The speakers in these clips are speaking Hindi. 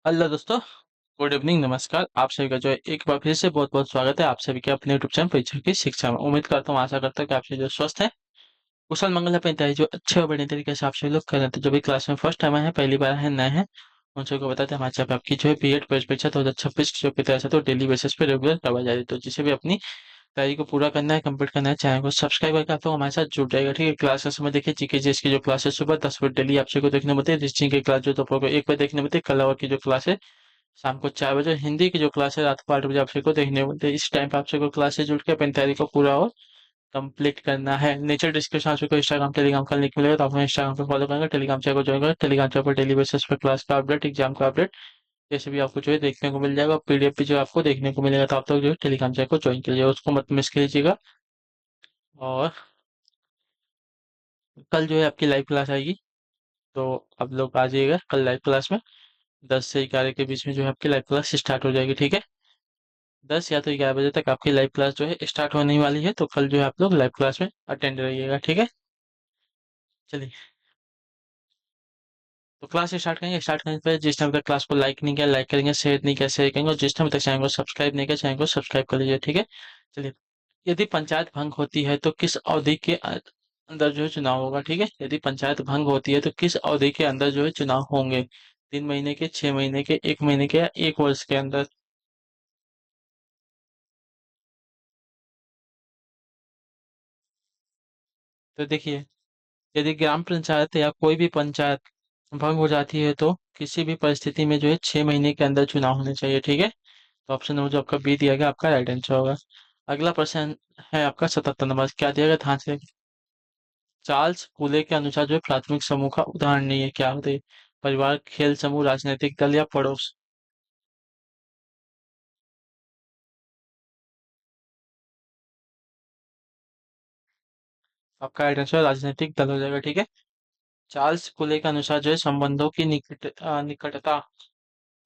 हेलो दोस्तों। गुड इवनिंग, नमस्कार। आप सभी का जो है एक बार फिर से बहुत बहुत स्वागत है आप सभी के अपने यूट्यूब चैनल परीक्षा की शिक्षा में। उम्मीद करता हूँ, आशा करता हूँ कि आप सभी जो स्वस्थ हैं, कुशल मंगल है, अपनी तैयारी जो अच्छे और बढ़िया तरीके से आप सभी लोग कर रहे थे। जो भी क्लास में फर्स्ट टाइम आए हैं, पहली बार हैं, नए हैं, उन सबको बताते हैं हमारे यहाँ पे आपकी जो है बीएड परीक्षा 2026 जो की तैयारी है तो डेली बेसिस पे रेगुलर करवाई जा रही है। तो जिसे भी अपनी तैयारी को पूरा करना है, कंप्लीट करना है, चैनल को सब्सक्राइब करके आप लोग हमारे साथ जुड़ जाएगा। ठीक है, क्लास का समय देखिए, जीके जीएस की जो क्लास है सुबह 10 बजे डेली आप सभी को देखने मिलती है। रीजनिंग की क्लास जो दोपहर को 1 बजे देखने मिलती है। कला की जो क्लास है शाम को 4 बजे। हिंदी की जो क्लास है रात को 8 बजे आप सभी को देखने को मिलती है। इस टाइम पे आप सभी को क्लास से जुड़ के अपनी तैयारी को पूरा और कंप्लीट करना है। नीचे डिस्क्रिप्शन आप सभी को इंस्टाग्राम टेलीग्राम का लिंक मिलेगा, तो आप हमें इंस्टाग्राम पे फॉलो करेंगे, टेलीग्राम चैनल को ज्वाइन करें। टेलीग्राम चैनल पर डेली बेसिस पर क्लास का अपडेट, एग्जाम का अपडेट जैसे भी आपको जो है देखने को मिल जाएगा। पीडीएफ भी जो आपको देखने को मिलेगा, तो आप लोग जो है टेलीग्राम चैनल को ज्वाइन कीजिए, उसको मत मिस कीजिएगा। और कल जो है आपकी लाइव क्लास आएगी, तो आप लोग आ जाइएगा कल लाइव क्लास में। 10 से 11 के बीच में जो है आपकी लाइव क्लास स्टार्ट हो जाएगी। ठीक है, 10 या तो 11 बजे तक आपकी लाइव क्लास जो है स्टार्ट होने वाली है, तो कल जो है आप लोग लाइव क्लास में अटेंड रहिएगा। ठीक है, चलिए तो क्लास स्टार्ट करेंगे। स्टार्ट करने से पहले जिस टाइम तक क्लास को लाइक नहीं किया लाइक करेंगे, शेयर नहीं किया शेयर करेंगे, और जिस टाइम तक चैनल को सब्सक्राइब नहीं किया चैनल को सब्सक्राइब कर लीजिए। ठीक है, चलिए। यदि पंचायत भंग होती है तो किस अवधि के अंदर जो है चुनाव होगा? ठीक है, यदि पंचायत भंग होती है तो किस अवधि के अंदर जो है चुनाव होंगे? 3 महीने के, 6 महीने के, 1 महीने के, या 1 वर्ष के अंदर? तो देखिए, यदि ग्राम पंचायत या कोई भी पंचायत भंग हो जाती है तो किसी भी परिस्थिति में जो है 6 महीने के अंदर चुनाव होने चाहिए। ठीक है, तो ऑप्शन नंबर जो आपका बी दिया गया आपका राइट आंसर होगा। अगला प्रश्न है आपका 77 नंबर। क्या दिया गया ध्यान से? चार्ल्स फूले के अनुसार जो है प्राथमिक समूह का उदाहरण नहीं है, क्या होते? परिवार, खेल समूह, राजनीतिक दल, या पड़ोस? आपका राइट आंसर राजनीतिक दल हो जाएगा। ठीक है, चार्ल्स फूले के अनुसार जो है संबंधों की निकटता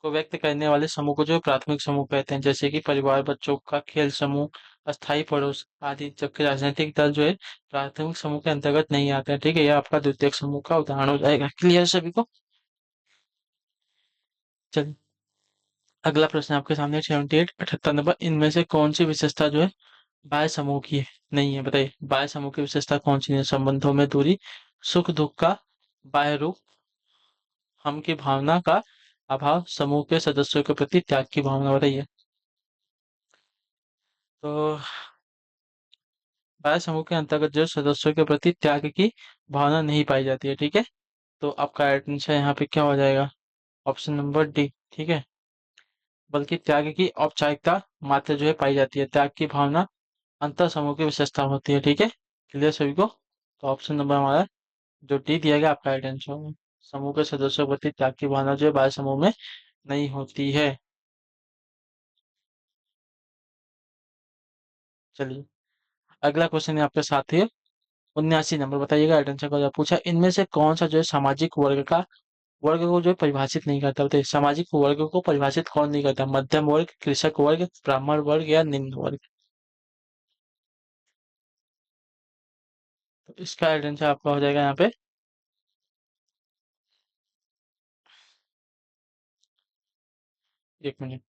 को व्यक्त करने वाले समूह को जो है प्राथमिक समूह कहते हैं, जैसे कि परिवार, बच्चों का खेल समूह, अस्थायी पड़ोस आदि। जबकि राजनीतिक दल जो है प्राथमिक समूह के अंतर्गत नहीं आते हैं। ठीक है, यह आपका द्वितीयक समूह का उदाहरण हो जाएगा। क्लियर सभी को? चलिए, अगला प्रश्न आपके सामने 78 78 नंबर। इनमें से कौन सी विशेषता जो है बाह्य समूह की नहीं है? बताइए, बाह्य समूह की विशेषता कौन सी है? संबंधों में दूरी, सुख दुख का बाह्य रूप, हम की भावना का अभाव, समूह के सदस्यों के प्रति त्याग की भावना। बताइए। तो बाह्य समूह के अंतर्गत जो सदस्यों के प्रति त्याग की भावना नहीं पाई जाती है। ठीक है, तो आपका आंसर यहाँ पे क्या हो जाएगा? Option number D. ठीक है, बल्कि त्याग की औपचारिकता मात्र जो है पाई जाती है। त्याग की भावना अंतर समूह की विशेषता होती है। ठीक है, क्लियर सभी को? तो ऑप्शन नंबर हमारा जो डी दिया गया आपका राइट आंसर होगा। समूह के सदस्यों के प्रति त्याग की भावना जो है बाह्य समूह में नहीं होती है। चलिए, अगला क्वेश्चन है आपके साथ ही 79 नंबर। बताइएगा राइट आंसर का पूछा, इनमें से कौन सा जो है सामाजिक वर्ग का वर्ग को जो है परिभाषित नहीं करता? बताइए, सामाजिक वर्ग को परिभाषित कौन नहीं करता? मध्यम वर्ग, कृषक वर्ग, ब्राह्मण वर्ग, या निम्न वर्ग? तो इसका राइट आंसर आपका हो जाएगा यहाँ पे 1 मिनट।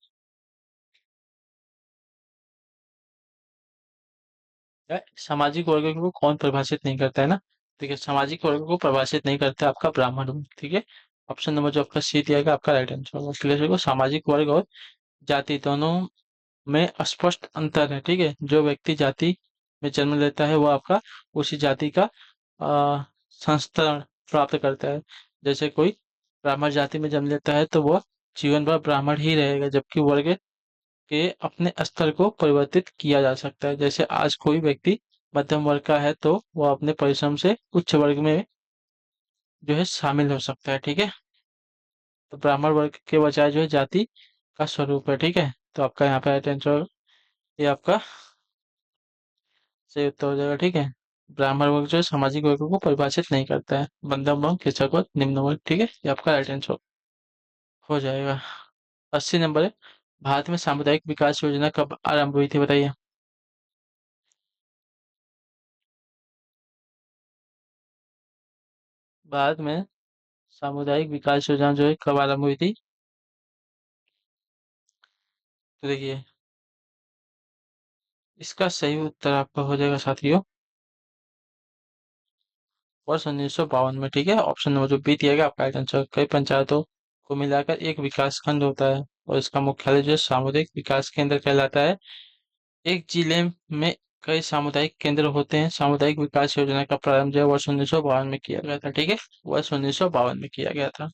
सामाजिक वर्ग को कौन परिभाषित नहीं करता है ना? ठीक है, सामाजिक वर्ग को परिभाषित नहीं करता आपका ब्राह्मण वर्ग। ठीक है, ऑप्शन नंबर जो आपका सी दिया गया आपका राइट आंसर होगा। क्लियर को? सामाजिक वर्ग और जाति दोनों में स्पष्ट अंतर है। ठीक है, जो व्यक्ति जाति में जन्म लेता है वह आपका उसी जाति का संस्करण प्राप्त करता है। जैसे कोई ब्राह्मण जाति में जन्म लेता है तो वह जीवन भर ब्राह्मण ही रहेगा, जबकि वर्ग के अपने स्तर को परिवर्तित किया जा सकता है। जैसे आज कोई व्यक्ति मध्यम वर्ग का है तो वह अपने परिश्रम से उच्च वर्ग में जो है शामिल हो सकता है। ठीक है, तो ब्राह्मण वर्ग के बजाय जो है जाति का स्वरूप है। ठीक है, तो आपका यहाँ पे राइट आंसर ये आपका सही उत्तर हो जाएगा। ठीक है, ब्राह्मण वर्ग जो है सामाजिक वर्ग को परिभाषित नहीं करता है। मध्यम वर्ग, कृषक वर्ग, निम्न वर्ग। ठीक है, ये आपका राइट आंसर हो जाएगा। 80 नंबर है। भारत में सामुदायिक विकास योजना कब आरंभ हुई थी? बताइए। भारत में सामुदायिक विकास योजना जो है कब आरंभ हुई थी? तो देखिए, इसका सही उत्तर आपका हो जाएगा साथियों वर्ष 1952 में। ठीक है, ऑप्शन नंबर जो बी दिया गया आपका राइट आंसर। कई पंचायतों को मिलाकर एक विकास खंड होता है और इसका मुख्यालय जो है सामुदायिक विकास केंद्र कहलाता है। एक जिले में कई सामुदायिक केंद्र होते हैं। सामुदायिक विकास योजना का प्रारंभ जो है वर्ष 1952 में किया गया था। ठीक है, वर्ष 1952 में किया गया था।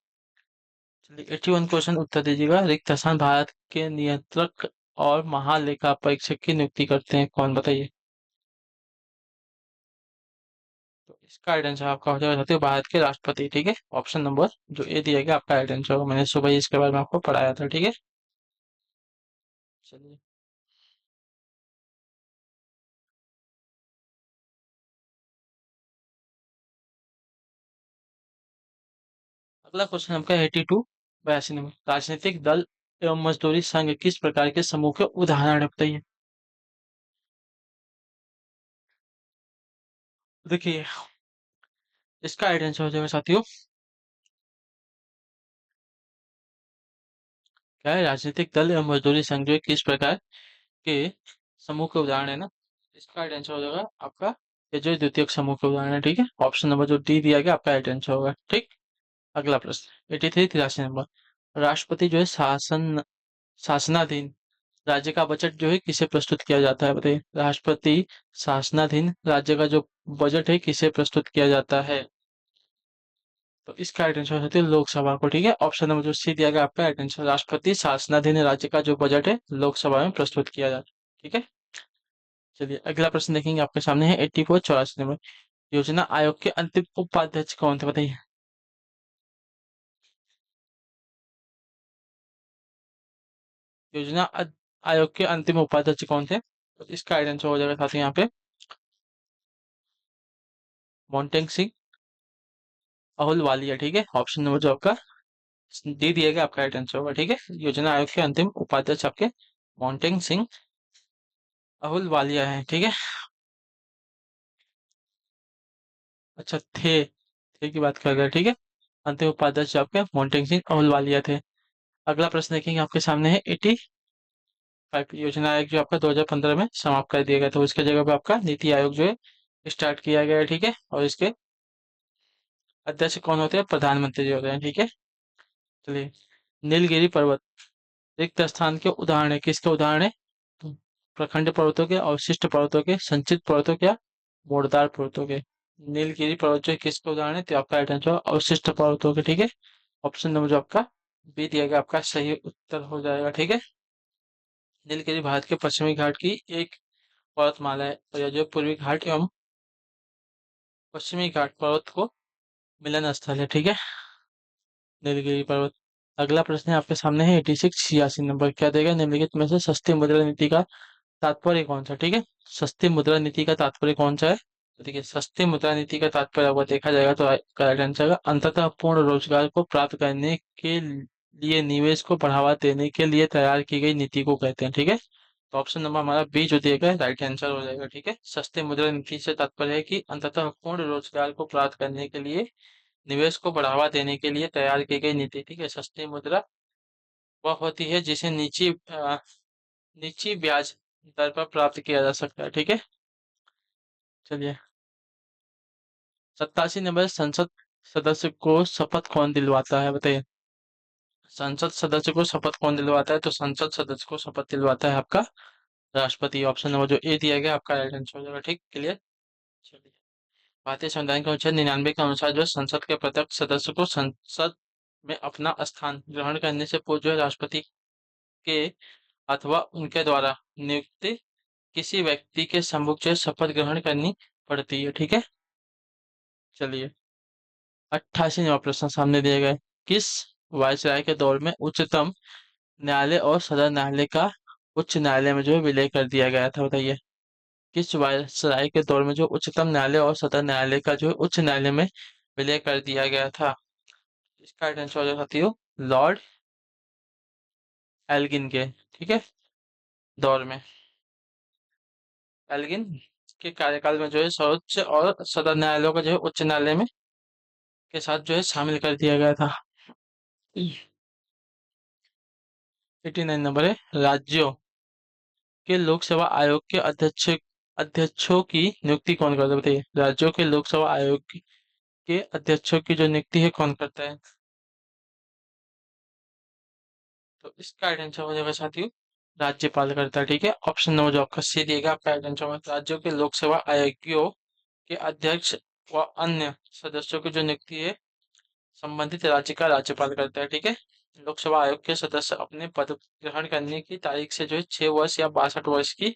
चलिए 81 क्वेश्चन उत्तर दीजिएगा। रिक्त स्थान भारत के नियंत्रक और महालेखा परीक्षक की नियुक्ति करते हैं कौन, बताइए। तो इसका राइट आंसर आपका हो जाएगा साथियों भारत के राष्ट्रपति। ठीक है, ऑप्शन नंबर जो ए दिया गया आपका राइट आंसर होगा। मैंने सुबह ही इसके बारे में आपको पढ़ाया था। ठीक है, चलिए अगला क्वेश्चन आपका 82 82 नंबर। राजनीतिक दल एवं मजदूरी संघ किस प्रकार के समूह के उदाहरण है, बताइए। देखिए, इसका राइट आंसर हो जाएगा साथियों क्या है, राजनीतिक दल एवं मजदूरी संघ जो है किस प्रकार के समूह के उदाहरण है ना। इसका राइट आंसर हो जाएगा आपका ये जो द्वितीयक समूह के उदाहरण है। ठीक है, ऑप्शन नंबर जो डी दिया गया आपका राइट आंसर होगा। ठीक, अगला प्रश्न 83 83 नंबर। राष्ट्रपति जो है शासनाधीन राज्य का बजट जो है किसे प्रस्तुत किया जाता है, बताइए। राष्ट्रपति शासनाधीन राज्य का जो बजट है किसे प्रस्तुत किया जाता है। तो इसका राइट आंसर होती है लोकसभा को। ठीक है, ऑप्शन नंबर जो सी दिया गया आपका राइट आंसर। राष्ट्रपति शासनाधीन राज्य का जो बजट है लोकसभा में प्रस्तुत किया जाता है। ठीक है, चलिए अगला प्रश्न देखेंगे आपके सामने है 84 84 नंबर। योजना आयोग के अंतिम उपाध्यक्ष कौन थे, बताइए। योजना आयोग के अंतिम उपाध्यक्ष कौन थे, तो इसका राइट आंसर हो जाएगा साथ ही यहाँ पे मोन्टेंग सिंह अहलूवालिया। ठीक है, ऑप्शन नंबर जो आपका डी दिएगा आपका राइट आंसर होगा। ठीक है, योजना आयोग के अंतिम उपाध्यक्ष आपके मोन्टेंग सिंह अहलूवालिया है। ठीक है, अच्छा थे की बात कर रहे हैं। ठीक है, अंतिम उपाध्यक्ष आपके मोन्टेंग सिंह अहलूवालिया थे। अगला प्रश्न देखेंगे आपके सामने है 85। योजना आयोग जो आपका 2015 में समाप्त कर दिया गया था, उसके जगह पे आपका नीति आयोग जो है स्टार्ट किया गया है। ठीक है, और इसके अध्यक्ष कौन होते हैं, प्रधानमंत्री जी होते हैं। ठीक है, चलिए नीलगिरी पर्वत रिक्त स्थान के उदाहरण है, किसके उदाहरण है। तो प्रखंड पर्वतों के, अवशिष्ट पर्वतों के, संचित पर्वतों के, मोड़दार पर्वतों के। नीलगिरी पर्वत जो है किसके उदाहरण है, तो आपका राइट आंसर अवशिष्ट पर्वतों के। ठीक है, ऑप्शन नंबर जो आपका बी दिया गया आपका सही उत्तर हो जाएगा। ठीक है, नीलगिरी भारत के पश्चिमी घाट की एक पर्वतमाला है और यह जो पूर्वी घाट एवं पश्चिमी घाट पर्वत को मिलन स्थल है। ठीक है, नीलगिरी पर्वत। अगला प्रश्न है आपके सामने है 86 86 नंबर। क्या देगा, निम्नलिखित में से सस्ती मुद्रा नीति का तात्पर्य कौन सा। ठीक है, सस्ती मुद्रा नीति का तात्पर्य कौन सा है। तो देखिए सस्ती मुद्रा नीति का तात्पर्य अगर देखा जाएगा तो करेक्ट आंसर है अंततः पूर्ण रोजगार को प्राप्त करने के लिए निवेश को बढ़ावा देने के लिए तैयार की गई नीति को कहते हैं। ठीक है, तो ऑप्शन नंबर हमारा बी जो दिया गया है राइट आंसर हो जाएगा। ठीक है, सस्ती मुद्रा नीति से तात्पर्य है कि अंततः पूर्ण रोजगार को प्राप्त करने के लिए निवेश को बढ़ावा देने के लिए तैयार की गई नीति। ठीक है, सस्ती मुद्रा वह होती है जिसे निची ब्याज दर पर प्राप्त किया जा सकता है। ठीक है, चलिए 87 नंबर। संसद सदस्य को शपथ कौन दिलवाता है, बताइए। संसद सदस्य को शपथ कौन दिलवाता है, तो संसद सदस्य को शपथ दिलवाता है आपका राष्ट्रपति। ऑप्शन नंबर जो ए दिया गया आपका राइट आंसर हो जाएगा। ठीक, क्लियर। चलिए भारतीय संविधान के अनुच्छेद 99 के अनुसार जो संसद के प्रत्येक सदस्य को संसद में अपना स्थान ग्रहण करने से पूर्व जो है राष्ट्रपति के अथवा उनके द्वारा नियुक्त किसी व्यक्ति के सम्मुख जो है शपथ ग्रहण करनी पड़ती है। ठीक है, चलिए 88 नंबर प्रश्न सामने दिए गए। किस वायसराय के दौर में उच्चतम न्यायालय और सदन न्यायालय का उच्च न्यायालय में जो है विलय कर दिया गया था, बताइए। किस वायसराय के दौर में जो उच्चतम न्यायालय और सदन न्यायालय का जो है उच्च न्यायालय में विलय कर दिया गया था। इसका आंसर हो जाता है लॉर्ड एल्गिन के। ठीक है, दौर में एल्गिन के कार्यकाल में जो है सर्वोच्च और सदन न्यायालयों का जो है उच्च न्यायालय में के साथ जो है शामिल कर दिया गया था। 89 नंबर है, राज्यों के लोक सेवा आयोग के अध्यक्षों की नियुक्ति कौन करता है, बताइए। राज्यों के लोक सेवा आयोग के अध्यक्षों की जो नियुक्ति है कौन करता है? तो इसका राइट आंसर हो जाएगा साथियों, राज्यपाल करता है। ठीक है, ऑप्शन नंबर जो आपका सी दिएगा आपका राइट आंसर होगा। राज्यों के लोक सेवा आयोगों के अध्यक्ष व अन्य सदस्यों की जो नियुक्ति है संबंधित राज्य का राज्यपाल करता है। ठीक है, लोकसभा आयोग के सदस्य अपने पद ग्रहण करने की तारीख से जो है 6 वर्ष या 62 वर्ष की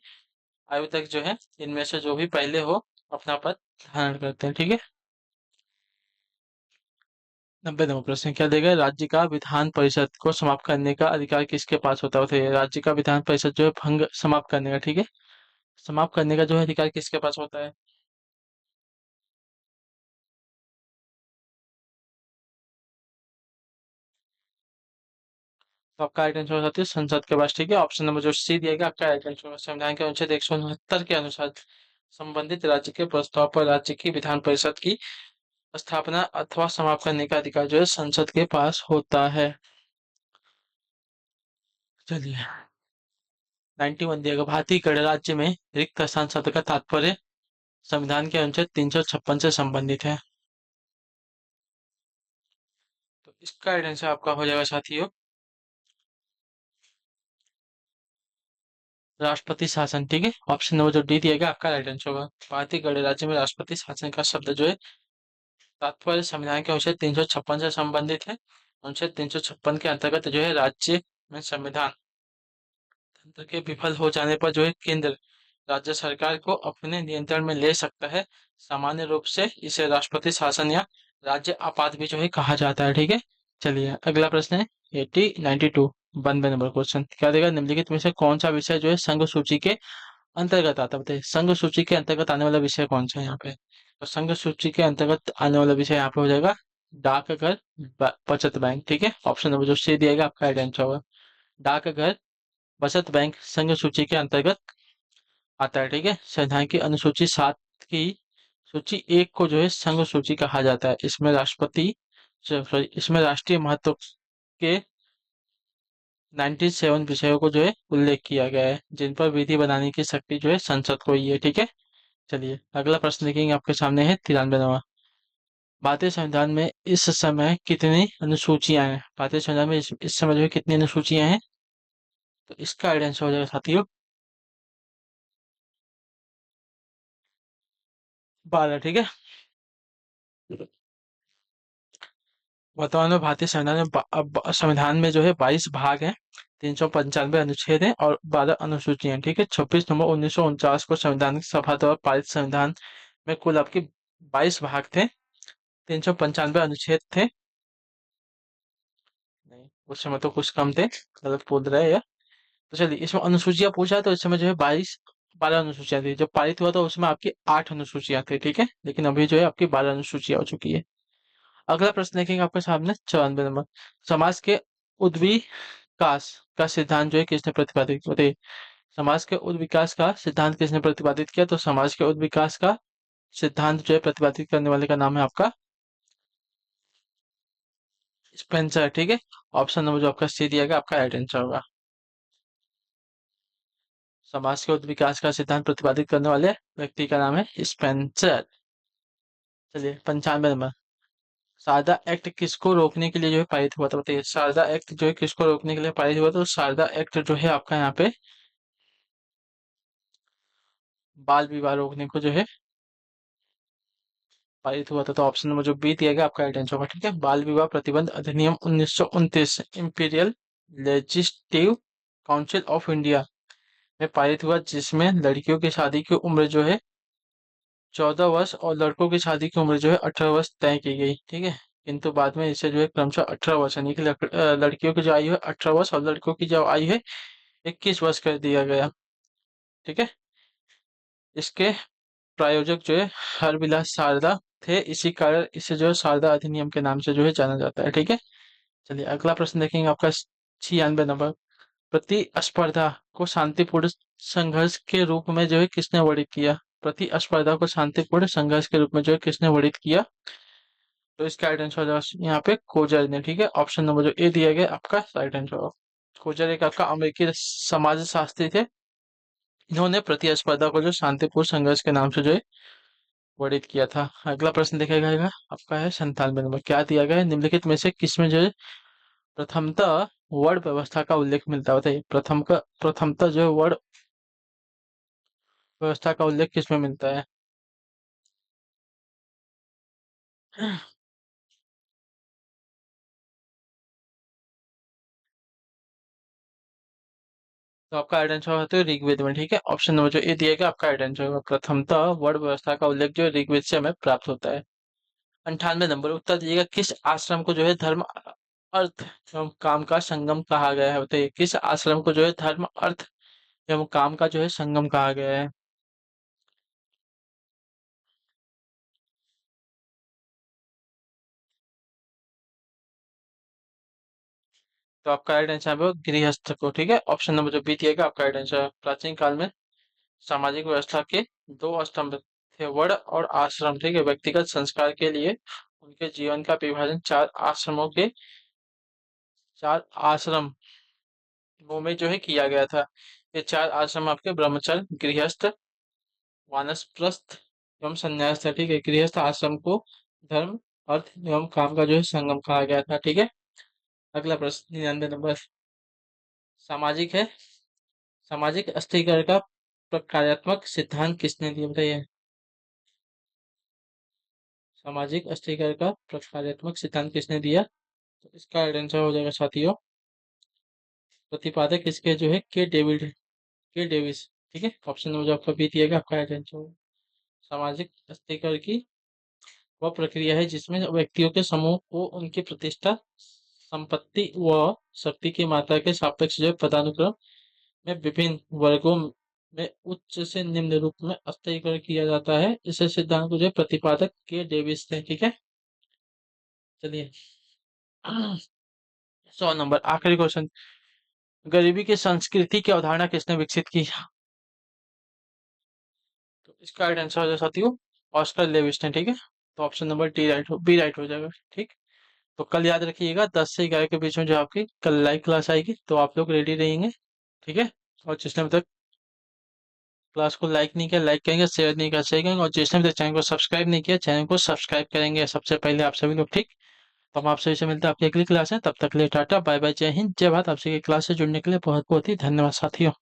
आयु तक जो है इनमें से जो भी पहले हो अपना पद धारण करते हैं। ठीक है, 90 नंबर प्रश्न क्या देगा, राज्य का विधान परिषद को समाप्त करने का अधिकार किसके पास होता है? तो राज्य का विधान परिषद जो है भंग समाप्त करने का, ठीक है, समाप्त करने का जो है अधिकार किसके पास होता है? तो आपका राइट आंसर हो जाती है संसद के पास। ठीक है, ऑप्शन नंबर जो सी दिया गया आपका राइट आंसर होगा। संविधान के अनुच्छेद 169 के अनुसार संबंधित राज्य के प्रस्ताव पर राज्य की विधान परिषद की स्थापना अथवा समाप्त करने का अधिकार जो है संसद के पास होता है। चलिए, 91 दिया गया, भारतीय गणराज्य में रिक्त स्थान शब्द का तात्पर्य संविधान के अनुच्छेद 356 से संबंधित है। तो इसका राइट आंसर आपका हो जाएगा साथियों, राष्ट्रपति शासन। ठीक है, ऑप्शन नंबर जो डी दिया गया आपका राइट आंसर होगा। भारतीय गणराज्य में राष्ट्रपति शासन का शब्द जो है तात्पर्य संविधान के अनुच्छेद 356 से संबंधित है। अनुच्छेद 356 के अंतर्गत जो है राज्य में संविधान तंत्र के विफल हो जाने पर जो है केंद्र राज्य सरकार को अपने नियंत्रण में ले सकता है। सामान्य रूप से इसे राष्ट्रपति शासन या राज्य आपात भी जो है कहा जाता है। ठीक है, चलिए अगला प्रश्न है 92 92 नंबर क्वेश्चन क्या देगा, निम्नलिखित में से कौन सा विषय जो है संघ सूची के अंतर्गत आता है? बताइए, संघ सूची के अंतर्गत आने वाला विषय कौन सा है यहाँ पे? तो संघ सूची के अंतर्गत आने वाला विषय यहाँ पे हो जाएगा डाकघर बचत बैंक। ठीक है, ऑप्शन नंबर जो सी दिएगा आपका राइट आंसर होगा। डाकघर बचत बैंक संघ सूची के अंतर्गत आता है। ठीक है, संविधान की अनुसूची 7 की सूची 1 को जो है संघ सूची कहा जाता है। इसमें राष्ट्रपति सॉरी इसमें राष्ट्रीय महत्व के 97 विषयों को जो है उल्लेख किया गया है, जिन पर विधि बनाने की शक्ति जो है संसद को ही है। ठीक है, चलिए अगला प्रश्न देखेंगे, आपके सामने है 93वां। भारतीय संविधान में इस समय कितनी अनुसूचियां हैं? भारतीय संविधान में इस समय जो है कितनी अनुसूचियां हैं? तो इसका आंसर हो जाएगा साथियों 12। ठीक है, वर्तमान में भारतीय संविधान में संविधान में जो है 22 भाग हैं, 395 अनुच्छेद हैं और 12 अनुसूचियां हैं। ठीक है, 26 नवंबर 1949 को संविधान सभा द्वारा पारित संविधान में कुल आपके 22 भाग थे, 395 अनुच्छेद थे। नहीं, उस समय तो कुछ कम थे, गलत बोल रहे हैं। तो चलिए, इसमें अनुसूचियां पूछा तो इस समय जो है 12 अनुसूचियां थी। जब पारित हुआ था उसमें आपकी 8 अनुसूचियां थी। ठीक है, लेकिन अभी जो है आपकी 12 अनुसूचियां हो चुकी है। अगला प्रश्न देखेंगे आपके सामने 94 नंबर। समाज के उद्विकास का सिद्धांत जो है किसने प्रतिपादित किया? बताइए, समाज के उद्विकास का सिद्धांत किसने प्रतिपादित किया? तो समाज के उद्विकास का सिद्धांत जो है प्रतिपादित करने वाले का नाम है आपका स्पेंसर। ठीक है, ऑप्शन नंबर जो आपका सी दिया गया आपका राइट आंसर होगा। समाज के उद्विकास का सिद्धांत प्रतिपादित करने वाले व्यक्ति का नाम है स्पेंसर। चलिए 95 नंबर। शारदा एक्ट किसको रोकने के लिए जो है पारित हुआ था? बताइए, शारदा एक्ट जो है किसको रोकने के लिए पारित हुआ था? तो शारदा एक्ट जो है आपका यहाँ पे बाल विवाह रोकने को जो है पारित हुआ था। तो ऑप्शन नंबर जो बी दिया गया आपका राइट आंसर होगा। ठीक है, बाल विवाह प्रतिबंध अधिनियम 1929 imperial legislative council of India में पारित हुआ, जिसमें लड़कियों की शादी की उम्र जो है 14 वर्ष और लड़कों की शादी की उम्र जो है 18 वर्ष तय की गई। ठीक है, किंतु बाद में इसे जो है क्रमशः 18 वर्ष यानी कि लड़कियों की जो आयु है 18 वर्ष और लड़कों की जो आयु है 21 वर्ष कर दिया गया। ठीक है, इसके प्रायोजक जो है हरविलास शारदा थे, इसी कारण इसे जो है शारदा अधिनियम के नाम से जो है जाना जाता है। ठीक है, चलिए अगला प्रश्न देखेंगे आपका 96 नंबर। प्रतिस्पर्धा को शांतिपूर्ण संघर्ष के रूप में जो है किसने वर्णित किया? प्रतिस्पर्धा को शांतिपूर्ण संघर्ष के रूप में जो है किसने वर्णित किया? तो इसका राइट आंसर हो जाएगा यहाँ पे कोजर ने। ठीक है, ऑप्शन नंबर जो ए दिया गया आपका राइट आंसर होगा। कोजर एक आपका अमेरिकी समाजशास्त्री थे। इन्होंने प्रतिस्पर्धा को जो शांतिपूर्ण संघर्ष के नाम से जो है वर्णित किया था। अगला प्रश्न देखा जाएगा आपका है 97 नंबर। क्या दिया गया है? निम्नलिखित में से किसमें जो है प्रथमतः वर्ण व्यवस्था का उल्लेख मिलता है? बताइए, प्रथमतः जो है वर्ण व्यवस्था का उल्लेख किसमें मिलता है? तो आपका राइट आंसर होता है ऋग्वेद में। ठीक है, ऑप्शन नंबर जो ए दिया गया आपका राइट आंसर होगा। प्रथमतः वर्ण व्यवस्था का उल्लेख जो है ऋग्वेद से हमें प्राप्त होता है। 98 नंबर उत्तर दीजिएगा, किस आश्रम को जो है धर्म अर्थ एवं काम का संगम कहा गया है? बताइए, किस आश्रम को जो है धर्म अर्थ एवं काम का जो है संगम कहा गया है? तो आपका राइट आंसर है गृहस्थ को। ठीक है, ऑप्शन नंबर जो बी दिया गया आपका राइट आंसर है। प्राचीन काल में सामाजिक व्यवस्था के दो स्तंभ थे, वर्ण और आश्रम। ठीक है, व्यक्तिगत संस्कार के लिए उनके जीवन का विभाजन चार आश्रम वो में जो है किया गया था। ये चार आश्रम आपके ब्रह्मचर्य, गृहस्थ, वानप्रस्थ एवं संन्यास था। ठीक है, गृहस्थ आश्रम को धर्म अर्थ एवं काम का जो है संगम कहा गया था। ठीक है, अगला प्रश्न 99 नंबर सामाजिक है। सामाजिक अस्थिकरण का प्रकार्यात्मक सिद्धांत किसने दिया? बताइए, सामाजिक अस्थिकरण का प्रकार्यात्मक सिद्धांत किसने दिया? तो इसका आंसर हो जाएगा साथियों, प्रतिपादक इसके जो है के डेविस। ठीक है, ऑप्शन नंबर जो आपका बी दिएगा आपका आंसर होगा। सामाजिक अस्थिकरण की वह प्रक्रिया है जिसमें व्यक्तियों के समूह को उनकी प्रतिष्ठा, संपत्ति व शक्ति की मात्रा के सापेक्ष जो है पदानुक्रम में विभिन्न वर्गों में उच्च से निम्न रूप में अस्थिरीकरण किया जाता है। इस सिद्धांत को जो है प्रतिपादक के डेविस थे। ठीक है, चलिए 100 नंबर आखिरी क्वेश्चन। गरीबी की संस्कृति की अवधारणा किसने विकसित की? तो इसका राइट आंसर हो जाएगा साथियों ऑस्कर लेविस ने। ठीक है, तो ऑप्शन नंबर बी राइट हो जाएगा। ठीक, तो कल याद रखिएगा 10 से 11 के बीच में जो आपकी कल लाइव क्लास आएगी, तो आप लोग रेडी रहेंगे। ठीक है, और जिसने अभी तक क्लास को लाइक नहीं किया लाइक करेंगे, शेयर नहीं कर सकेंगे, और जिसने अभी तक चैनल को सब्सक्राइब नहीं किया चैनल को सब्सक्राइब करेंगे सबसे पहले आप सभी लोग। ठीक, तो हम आप सभी से मिलते हैं आपकी अगली क्लास है, तब तक के लिए टाटा बाय बाय, जय हिंद जय भारत। आप सभी की क्लास से जुड़ने के लिए बहुत बहुत ही धन्यवाद साथियों।